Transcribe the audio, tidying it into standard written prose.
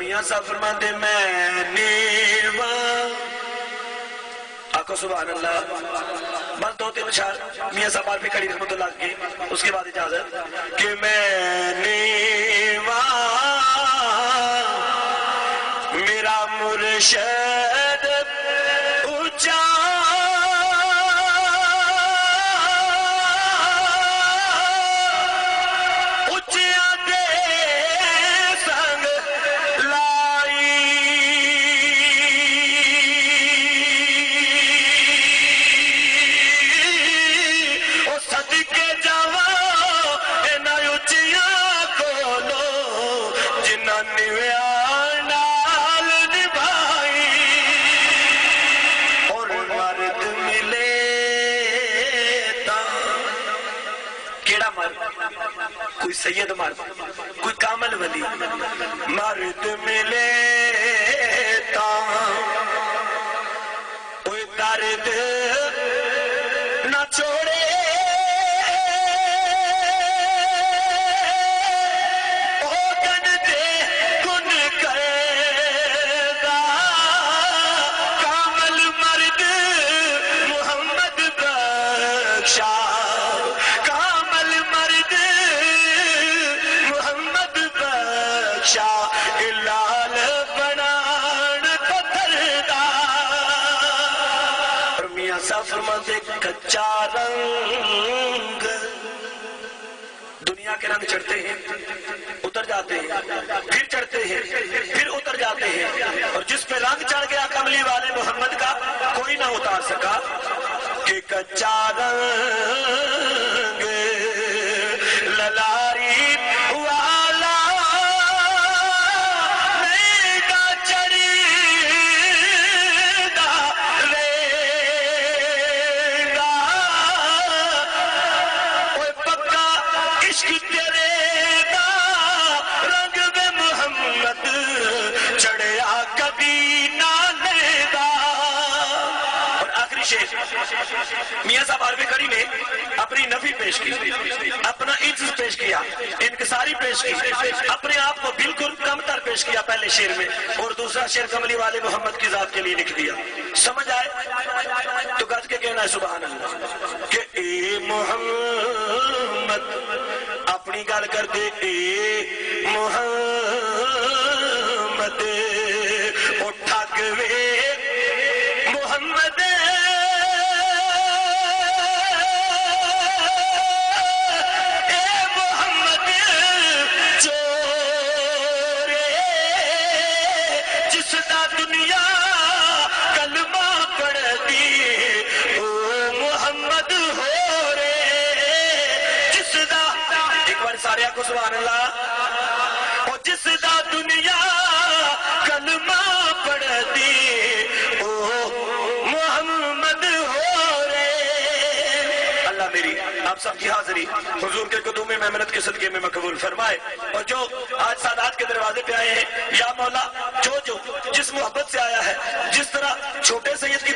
میاں صاحب فرماتے میں نیوا آقا سبحان اللہ بس دو تین اشار میاں صاحب عارفی کھڑی رحمت اللہ کی اس کے بعد اجازت کہ میں نیوا میرا مرشد اونچا کوئی سید مرد کوئی کامل ولی مرد ملے تا کوئی درد نہ چھوڑے فرماتے کچا رنگ دنیا کے رنگ چڑھتے ہیں اتر جاتے ہیں پھر چڑھتے ہیں پھر اتر جاتے ہیں اور جس پہ رنگ چڑھ گیا کملی والے محمد کا کوئی نہ اتار سکا کہ کچا رنگ للاری میاں صاحب عربی کڑی نے اپنی نفی پیش کی اپنا عجز پیش کیا انکساری پیش کی اپنے آپ کو بالکل کم تر پیش کیا پہلے شعر میں اور دوسرا شعر کملی والے محمد کی ذات کے لیے لکھ دیا سمجھ آئے تو گج کے کہنا ہے سبحان اللہ کہ اے محمد اپنی گل کر دے اے محمد اٹھا گوے محمد سبحان اللہ اور جس دا دنیا کلمہ پڑھتی او محمد ہو رے اللہ میری آپ سب کی حاضری حضور کے قدوم محمد کے صدقے میں مقبول فرمائے اور جو آج سادات کے دروازے پہ آئے ہیں یا مولا جو جس محبت سے آیا ہے جس طرح چھوٹے سید کی